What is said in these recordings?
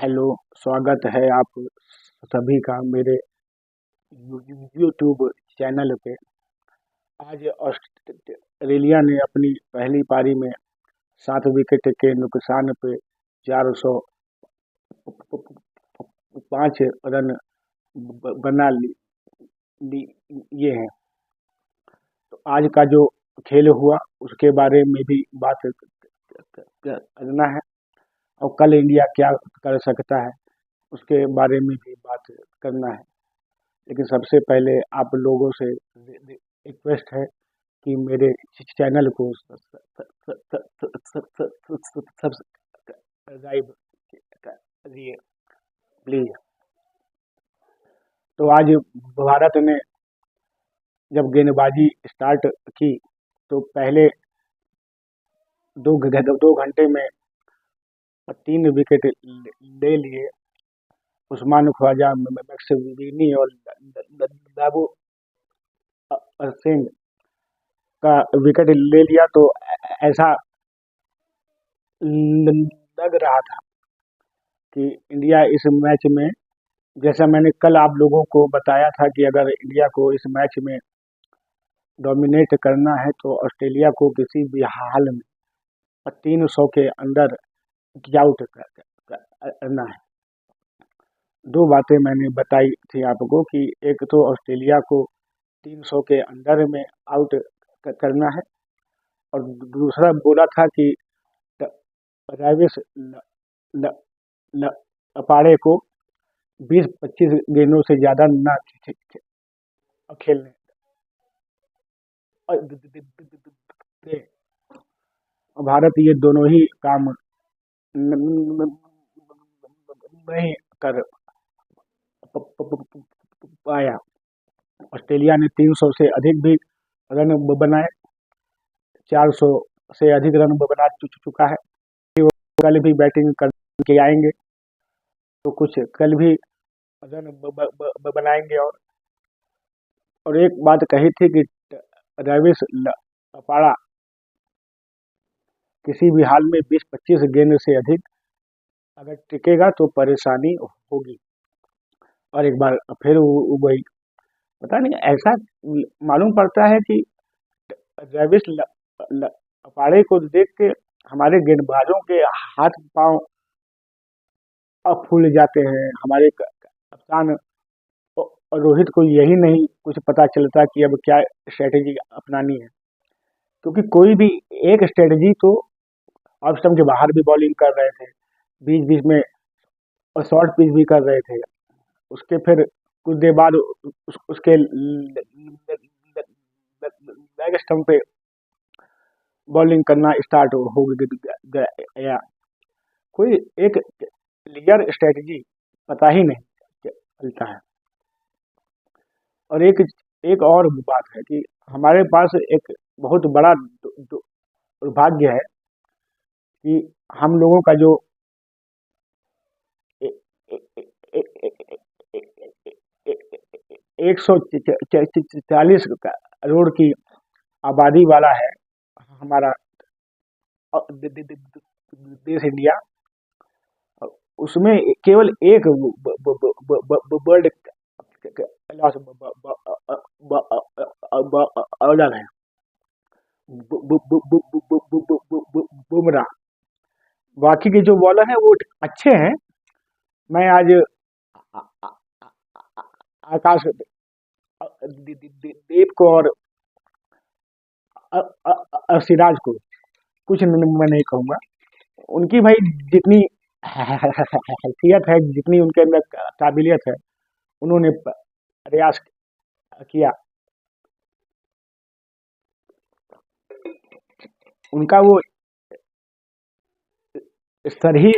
Hello, स्वागत है आप सभी का मेरे यूट्यूब चैनल पे। आज ऑस्ट्रेलिया ने अपनी पहली पारी में 7 विकेट के नुकसान पे 405 रन बना लिए हैं। तो आज का जो खेल हुआ उसके बारे में भी बात करना है, और कल इंडिया क्या कर सकता है उसके बारे में भी बात करना है। लेकिन सबसे पहले आप लोगों से रिक्वेस्ट है कि मेरे चैनल को सब्सक्राइब करिए प्लीज। तो आज भारत ने जब गेंदबाजी स्टार्ट की तो पहले दो घंटे में 3 विकेट ले लिए। उस्मान ख्वाजा, मैक्सवेनी और दाबू सिंह का विकेट ले लिया। तो ऐसा लग रहा था कि इंडिया इस मैच में, जैसा मैंने कल आप लोगों को बताया था कि अगर इंडिया को इस मैच में डोमिनेट करना है तो ऑस्ट्रेलिया को किसी भी हाल में 300 के अंदर आउट करना है। दो बातें मैंने बताई थी आपको कि एक तो ऑस्ट्रेलिया को 300 के अंदर में आउट करना है, और दूसरा बोला था कि ट्रेविस अपाड़े को 20-25 गेंदों से ज़्यादा ना खेलने दे। भारत ये दोनों ही काम नहीं कर पाया। ऑस्ट्रेलिया ने 300 से अधिक भी रन बनाए, 400 से अधिक रन बना चुका है। कल भी बैटिंग करके आएंगे तो कुछ कल भी रन बनाएंगे। और एक बात कही थी कि ट्रेविस अपाड़ा किसी भी हाल में 20-25 गेंद से अधिक अगर टिकेगा तो परेशानी होगी। और एक बार फिर वही, पता नहीं ऐसा मालूम पड़ता है कि ट्रेविस अपाड़े को देख के हमारे गेंदबाजों के हाथ पांव अब फूल जाते हैं। हमारे कप्तान और रोहित को यही नहीं कुछ पता चलता कि अब क्या स्ट्रेटेजी अपनानी है, क्योंकि कोई भी एक स्ट्रेटेजी तो ऑफ स्टंप के बाहर भी बॉलिंग कर रहे थे, बीच बीच में शॉर्ट पिच भी कर रहे थे। उसके फिर कुछ देर बाद उसके लेग स्टंप पे बॉलिंग करना स्टार्ट हो गया। कोई एक क्लियर स्ट्रेटजी पता ही नहीं चलता है। और एक और बात है कि हमारे पास एक बहुत बड़ा दुर्भाग्य है कि हम लोगों का जो 140 करोड़ की आबादी वाला है हमारा देश इंडिया। उसमें केवल एक वर्ल्ड क्लास बॉलर है, बुमराह। बाकी के जो बॉलर हैं वो अच्छे हैं। मैं आज आकाश दीप को और सिराज को कुछ मैं नहीं कहूँगा। उनकी भाई जितनी हैसियत है, जितनी उनके अंदर काबिलियत है, उन्होंने प्रयास किया। उनका वो स्तर ही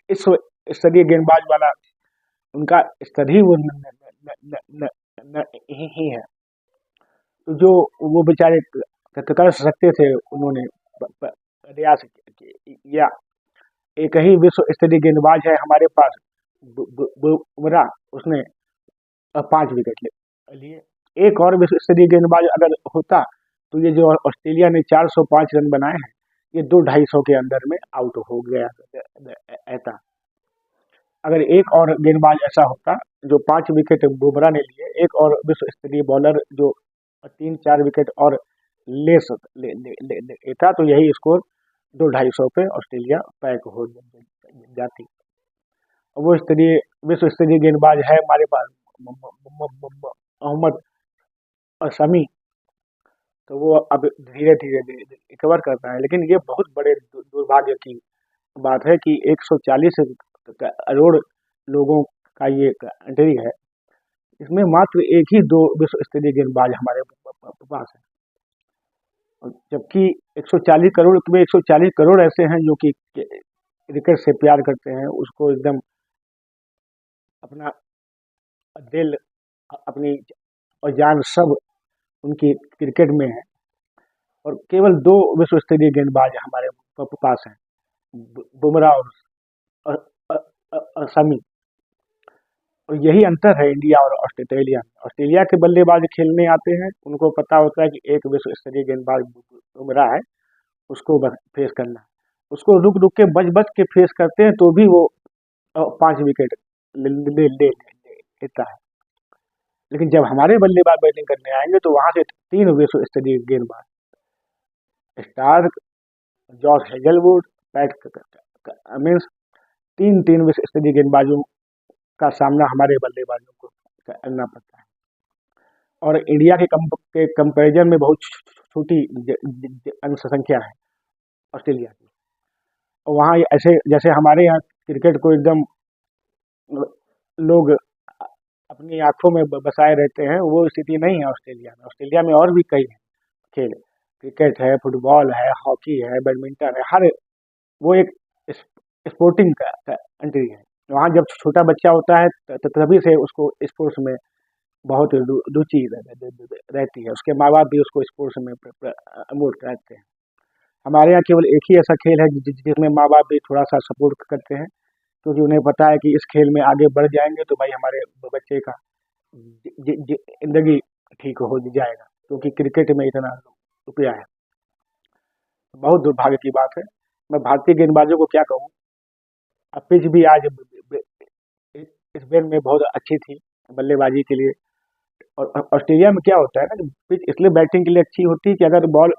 इस स्तरीय गेंदबाज वाला उनका स्तर ही वो ही है। तो जो वो बेचारे कर सकते थे उन्होंने प्रयास किया। एक ही विश्व स्तरीय गेंदबाज है हमारे पास, बुमराह, उसने 5 विकेट लिए। एक और विश्व स्तरीय गेंदबाज अगर होता तो ये जो ऑस्ट्रेलिया ने 405 रन बनाए हैं, ये 2-250 के अंदर में आउट हो गया। ऐसा अगर एक और गेंदबाज ऐसा होता जो 5 विकेट बुमराह ने लिए, एक और विश्व स्तरीय बॉलर जो 3-4 विकेट और लेता, तो यही स्कोर 2-250 पे ऑस्ट्रेलिया पैक हो जाती। वो स्तरीय विश्व स्तरीय गेंदबाज है हमारे पास मोहम्मद शमी, तो वो अब धीरे धीरे रिकवर कर रहा है। लेकिन ये बहुत बड़े दुर्भाग्य की बात है कि 140 करोड़ लोगों का ये एंट्री है, इसमें मात्र एक ही 2 विश्व स्तरीय गेंदबाज हमारे पास है। जबकि 140 करोड़ में 140 करोड़ ऐसे हैं जो कि क्रिकेट से प्यार करते हैं, उसको एकदम अपना दिल, अपनी और जान सब उनकी क्रिकेट में है। और केवल 2 विश्व स्तरीय गेंदबाज हमारे पास हैं, बुमराह और शमी। और यही अंतर है इंडिया और ऑस्ट्रेलिया में। ऑस्ट्रेलिया के बल्लेबाज खेलने आते हैं, उनको पता होता है कि एक विश्व स्तरीय गेंदबाज बुमराह है, उसको फेस करना है, उसको रुक रुक के बच बच के फेस करते हैं, तो भी वो 5 विकेट लेता है। लेकिन जब हमारे बल्लेबाज बैटिंग करने आएंगे तो वहां से 3 विश्व स्तरीय गेंदबाज, Starc, Josh Hazlewood, Pat Cummins, 3 विश्व स्तरीय गेंदबाजों का सामना हमारे बल्लेबाजों को करना पड़ता है। और इंडिया के कंपैरिजन में बहुत छोटी संख्या है ऑस्ट्रेलिया की। और वहाँ ऐसे जैसे हमारे यहाँ क्रिकेट को एकदम लोग अपनी आंखों में बसाए रहते हैं, वो स्थिति नहीं है ऑस्ट्रेलिया में। ऑस्ट्रेलिया में और भी कई खेल, क्रिकेट है, फुटबॉल है, हॉकी है, बैडमिंटन है, हर वो एक स्पोर्टिंग का कंट्री है। वहाँ जब छोटा बच्चा होता है तभी से उसको स्पोर्ट्स में बहुत रुचि रहती है, उसके माँ बाप भी उसको स्पोर्ट्स में प्रमोट करते हैं। हमारे यहाँ केवल एक ही ऐसा खेल है जिसमें माँ बाप भी थोड़ा सा सपोर्ट करते हैं, क्योंकि उन्हें पता है कि इस खेल में आगे बढ़ जाएंगे तो भाई हमारे बच्चे का जिंदगी ठीक हो जाएगा, क्योंकि क्रिकेट में इतना रुपया है। बहुत दुर्भाग्य की बात है। मैं भारतीय गेंदबाजों को क्या कहूँ, अब पिच भी आज इस गेम में बहुत अच्छी थी बल्लेबाजी के लिए। और ऑस्ट्रेलिया में क्या होता है ना कि पिच इसलिए बैटिंग के लिए अच्छी होती है कि अगर बॉल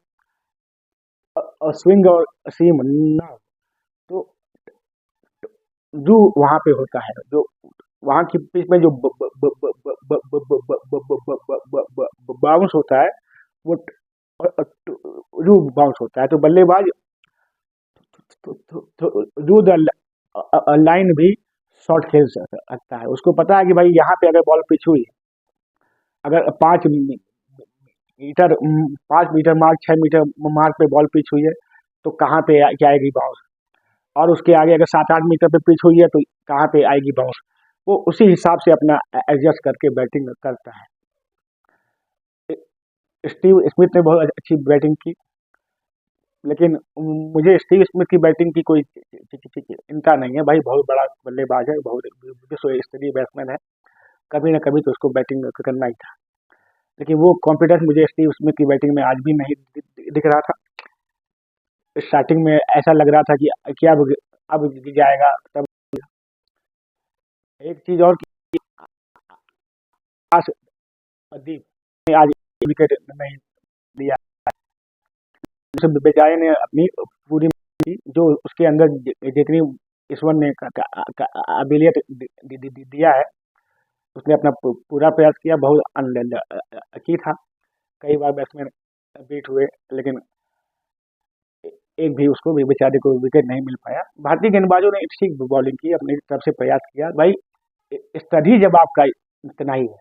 स्विंग और सीम ना हो तो जो वहाँ पे होता है, जो वहाँ की पिच में जो बाउंस होता है वो जो बाउंस होता है, तो बल्लेबाज जो लाइन भी शॉट खेल सकता है। उसको पता है कि भाई यहाँ पे अगर बॉल पिच हुई, अगर 5 मीटर मार्क 6 मीटर मार्क पे बॉल पिच हुई है तो कहाँ पे क्या आएगी बाउंस, और उसके आगे अगर 7-8 मीटर पे पिच हुई है तो कहाँ पे आएगी बाउंस। वो उसी हिसाब से अपना एडजस्ट करके बैटिंग करता है। स्टीव स्मिथ ने बहुत अच्छी बैटिंग की, लेकिन मुझे स्टीव स्मिथ की बैटिंग की कोई चिंता नहीं है। भाई बहुत बड़ा बल्लेबाज है, बहुत विश्व स्तरीय बैट्समैन है, कभी ना कभी तो उसको बैटिंग करना ही था। लेकिन वो कॉन्फिडेंस मुझे स्टीव स्मिथ की बैटिंग में आज भी नहीं दिख रहा था। स्टार्टिंग में ऐसा लग रहा था कि क्या अब जाएगा। तब एक चीज और दीप ने आज विकेट नहीं लिया, बेचारे ने अपनी पूरी जो उसके अंदर जितनी ईश्वर ने काबिलियत दिया है, उसने अपना पूरा प्रयास किया। बहुत अनलकी था, कई बार बैट्समैन बीट हुए, लेकिन एक भी उसको भी बेचारे को विकेट नहीं मिल पाया। भारतीय गेंदबाजों ने ठीक बॉलिंग की, अपनी तरफ से प्रयास किया। भाई स्टडी जब आपका इतना ही है,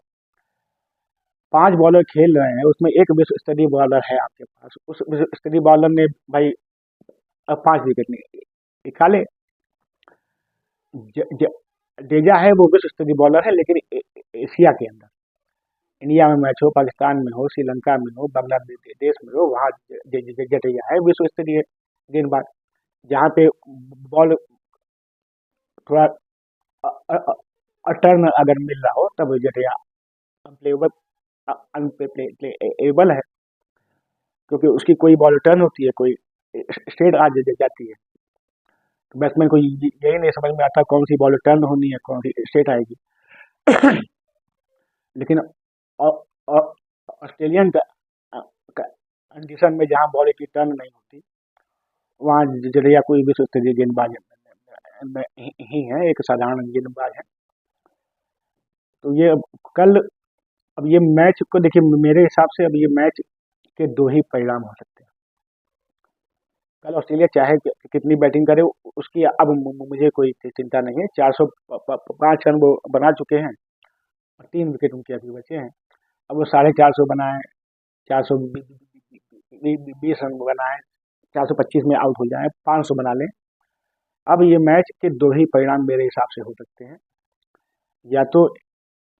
5 बॉलर खेल रहे हैं, उसमें एक विश्व स्तरीय बॉलर है आपके पास, उस विश्व स्तरीय बॉलर ने भाई अब 5 विकेट निकाले। डेजा है वो विश्व स्तरीय बॉलर है, लेकिन एशिया के अंदर, इंडिया में मैच हो, पाकिस्तान में हो, श्रीलंका में हो, बांग्लादेश में हो, वहाँ जडेजा है विश्व स्तरीय गेंदबाज। जहाँ पे बॉल थोड़ा टर्न अगर मिल रहा हो तब जडेजा अनप्लेबल है, क्योंकि उसकी कोई बॉल टर्न होती है, कोई स्टेट आ जाती है। तो बैट्समैन को यही नहीं समझ में आता कौन सी बॉल टर्न होनी है, कौन सी स्टेट आएगी। लेकिन ऑस्ट्रेलियन कंडीशन में जहाँ बॉल की टर्न नहीं होती, वहाँ जडेजा कोई भी स्तरीय गेंदबाज ही है, एक साधारण गेंदबाज है। तो ये कल अब ये मैच को देखिए, मेरे हिसाब से अब ये मैच के दो ही परिणाम हो सकते हैं। कल ऑस्ट्रेलिया चाहे कितनी बैटिंग करे, उसकी अब मुझे कोई चिंता नहीं है। 405 रन वो बना चुके हैं और 3 विकेट उनके अभी बचे हैं। अब वो 450 बनाए, 420 रन बनाए, 425 में आउट हो जाए, 500 बना लें। अब ये मैच के दो ही परिणाम मेरे हिसाब से हो सकते हैं। या तो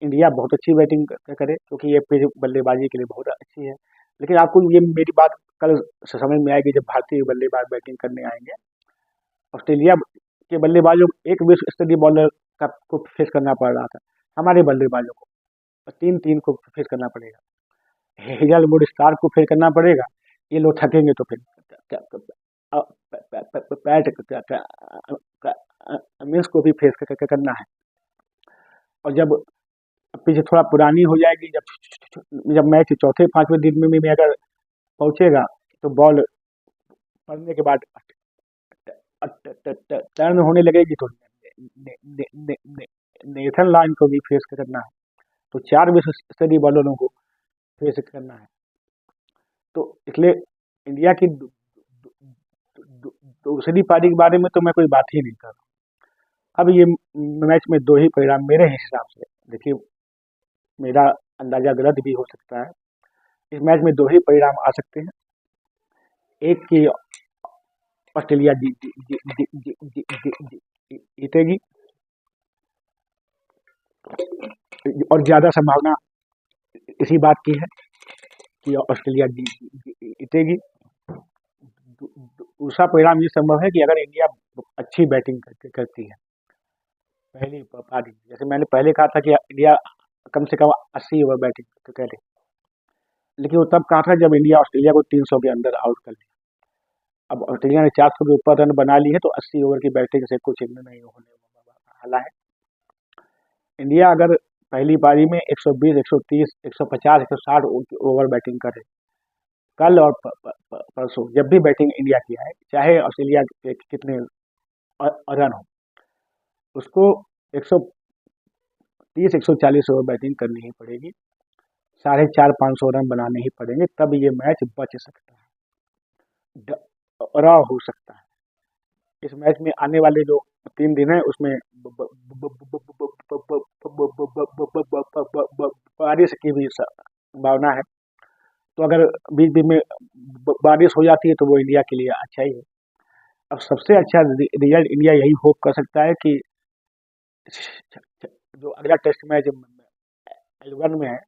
इंडिया बहुत अच्छी बैटिंग करे, क्योंकि ये पिच बल्लेबाजी के लिए बहुत अच्छी है। लेकिन आपको ये मेरी बात कल समझ में आएगी जब भारतीय बल्लेबाज बैटिंग करने आएंगे। ऑस्ट्रेलिया के बल्लेबाजों को एक विश्व स्तरीय बॉलर का को फेस करना पड़ रहा था, हमारे बल्लेबाजों को 3-3 को फेस करना पड़ेगा, हेजलवुड स्टार को फेस करना पड़ेगा। ये लोग थकेंगे तो फिर पैट मिन्स को भी फेस करना है। और जब पिच थोड़ा पुरानी हो जाएगी, जब मैच चौथे पांचवें दिन में अगर पहुंचेगा, तो बॉल पड़ने के बाद टर्न होने लगेगी, तो नेथन लाइन को भी फेस करना है। तो 4 विश्व स्तरीय बॉलरों को फेस करना है। तो इसलिए इंडिया की दूसरी पारी के बारे में तो मैं कोई बात ही नहीं कर रहा। अब ये मैच में दो ही परिणाम मेरे हिसाब से, देखिए मेरा अंदाजा गलत भी हो सकता है, इस मैच में दो ही परिणाम आ सकते हैं। एक की ऑस्ट्रेलिया जीतेगी, और ज्यादा संभावना इसी बात की है कि ऑस्ट्रेलिया जीतेगी। दूसरा परिणाम ये संभव है कि अगर इंडिया अच्छी बैटिंग करती है पहली पारी, जैसे मैंने पहले कहा था कि इंडिया कम से कम 80 ओवर बैटिंग करे, लेकिन वो तब कहा था जब इंडिया ऑस्ट्रेलिया को 300 के अंदर आउट कर लिया। अब ऑस्ट्रेलिया ने 400 के ऊपर रन बना ली है, तो 80 ओवर की बैटिंग से कुछ नहीं होने वाला है। इंडिया अगर पहली पारी में 120, 130, 150, 160 ओवर बैटिंग करे, कल और परसों जब भी बैटिंग इंडिया की आए, चाहे ऑस्ट्रेलिया के कितने रन हो, उसको 130, 140 ओवर बैटिंग करनी ही पड़ेगी, 450-500 रन बनाने ही पड़ेंगे, तब ये मैच बच सकता है, ड्रॉ हो सकता है। इस मैच में आने वाले जो 3 दिन है, उसमें बारिश की भी संभावना है। तो अगर बीच बीच में बारिश हो जाती है, तो वो इंडिया के लिए अच्छा ही है। अब सबसे अच्छा रिजल्ट इंडिया यही होप कर सकता है कि जो अगला टेस्ट मैच मेलबर्न में है,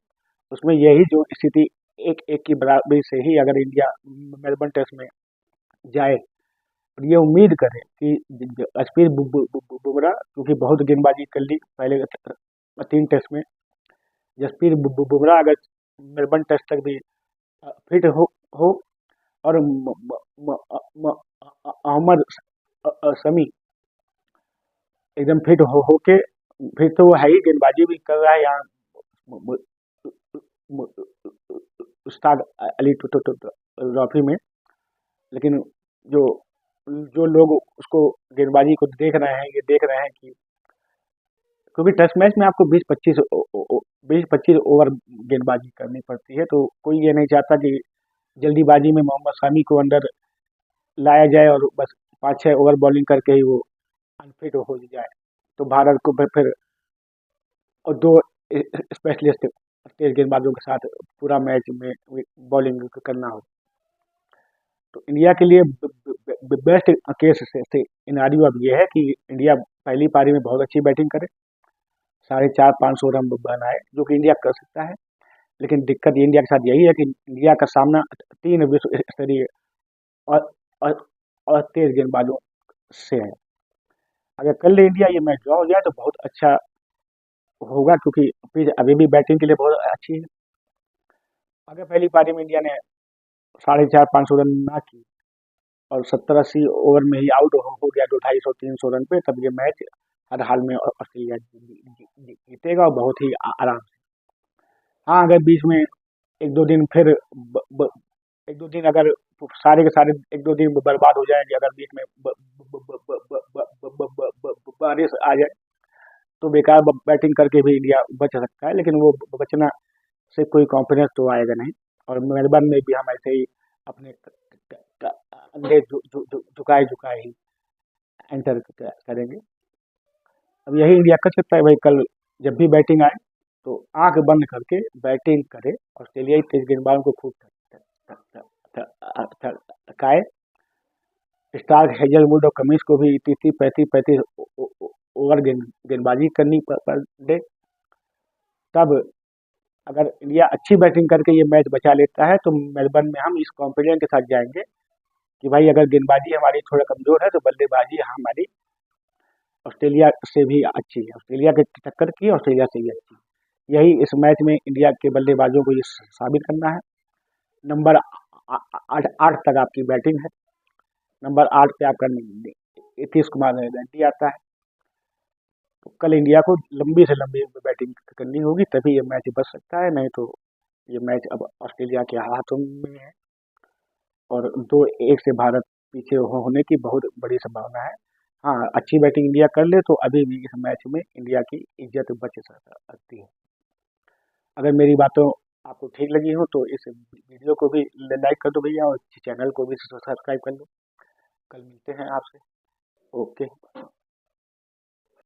उसमें यही जो स्थिति 1-1 की बराबरी से ही अगर इंडिया मेलबर्न टेस्ट में जाए, और ये उम्मीद करें कि जसप्रीत बुमराह, क्योंकि बहुत गेंदबाजी कर ली पहले 3 टेस्ट में, जसप्रीत बुमराह अगर मेलबर्न टेस्ट तक भी फिट हो और मोहम्मद शमी एकदम फिट हो के, फिर तो वो है ही, गेंदबाजी भी कर रहा है यहाँ उस्ताद अली ट्रॉफी में। लेकिन जो जो लोग उसको गेंदबाजी को देख रहे हैं, ये देख रहे हैं कि क्योंकि टेस्ट मैच में आपको 20-25 ओवर गेंदबाजी करनी पड़ती है, तो कोई ये नहीं चाहता कि जल्दीबाजी में मोहम्मद शमी को अंदर लाया जाए और बस 5-6 ओवर बॉलिंग करके ही वो अनफिट हो जाए, तो भारत को फिर और 2 स्पेशलिस्ट तेज गेंदबाजों के साथ पूरा मैच में बॉलिंग करना हो। तो इंडिया के लिए बेस्ट केस सिनेरियो अब ये है कि इंडिया पहली पारी में बहुत अच्छी बैटिंग करे, 450-500 रन बनाए, जो कि इंडिया कर सकता है। लेकिन दिक्कत इंडिया के साथ यही है कि इंडिया का सामना 3 विश्व स्तरीय और, और, और तेज गेंदबाजों से है। अगर कल इंडिया ये मैच ड्रॉ हो जाए तो बहुत अच्छा होगा, क्योंकि पिच अभी भी बैटिंग के लिए बहुत अच्छी है। अगर पहली पारी में इंडिया ने 450-500 रन ना की, और 70-80 ओवर में ही आउट हो गया, तो 250-300 रन पे, तब ये मैच हर हाल में ऑस्ट्रेलिया जीतेगा, और बहुत ही आराम से। हाँ, अगर बीच में एक दो दिन फिर एक दो दिन अगर सारे के सारे एक दो दिन बर्बाद हो जाएंगे, अगर बीच में बारिश आ जाए, तो बेकार बैटिंग करके भी इंडिया बच सकता है, लेकिन वो बचना से कोई कॉन्फिडेंस तो आएगा नहीं। और मेलबर्न में भी हम ऐसे ही अपने कंधे झुकाए झुकाए ही एंटर करेंगे। अब यही इंडिया कर सकता है भाई, कल जब भी बैटिंग आए तो आंख बंद करके बैटिंग करे, ऑस्ट्रेलियाई तेज गेंदबाजों को खूब थकाए, स्टार्क, हेजलवुड और कमिंस को भी 30-35 ओवर गेंदबाजी करनी पर दे। तब अगर इंडिया अच्छी बैटिंग करके ये मैच बचा लेता है, तो मेलबर्न में हम इस कॉन्फिडेंस के साथ जाएंगे कि भाई अगर गेंदबाजी हमारी थोड़ा कमजोर है, तो बल्लेबाजी हमारी ऑस्ट्रेलिया से भी अच्छी है, ऑस्ट्रेलिया के टक्कर की ऑस्ट्रेलिया से भी अच्छी है। यही इस मैच में इंडिया के बल्लेबाजों को ये साबित करना है। नंबर 8 तक आपकी बैटिंग है, नंबर 8 पे आपका नीतीश कुमार रेड्डी आता है। तो कल इंडिया को लंबी से लंबी बैटिंग करनी होगी, तभी ये मैच बच सकता है, नहीं तो ये मैच अब ऑस्ट्रेलिया के हाथों में है, और 2-1 से भारत पीछे होने की बहुत बड़ी संभावना है। हाँ, अच्छी बैटिंग इंडिया कर ले तो अभी भी इस मैच में इंडिया की इज्जत बच सकती है। अगर मेरी बातों आपको ठीक लगी हो तो इस वीडियो को भी लाइक कर दो भैया, और चैनल को भी सब्सक्राइब कर लो। कल मिलते हैं आपसे। ओके।